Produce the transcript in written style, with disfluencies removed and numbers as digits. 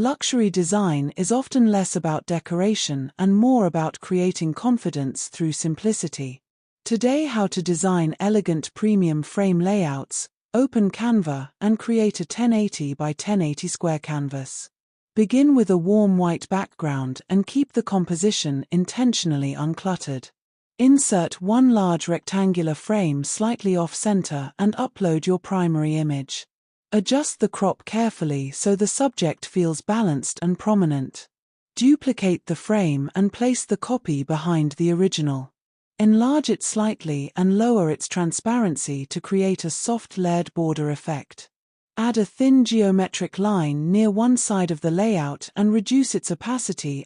Luxury design is often less about decoration and more about creating confidence through simplicity. Today, how to design elegant premium frame layouts. Open Canva and create a 1080 by 1080 square canvas. Begin with a warm white background and keep the composition intentionally uncluttered. Insert one large rectangular frame slightly off-center and upload your primary image. Adjust the crop carefully so the subject feels balanced and prominent. Duplicate the frame and place the copy behind the original. Enlarge it slightly and lower its transparency to create a soft layered border effect. Add a thin geometric line near one side of the layout and reduce its opacity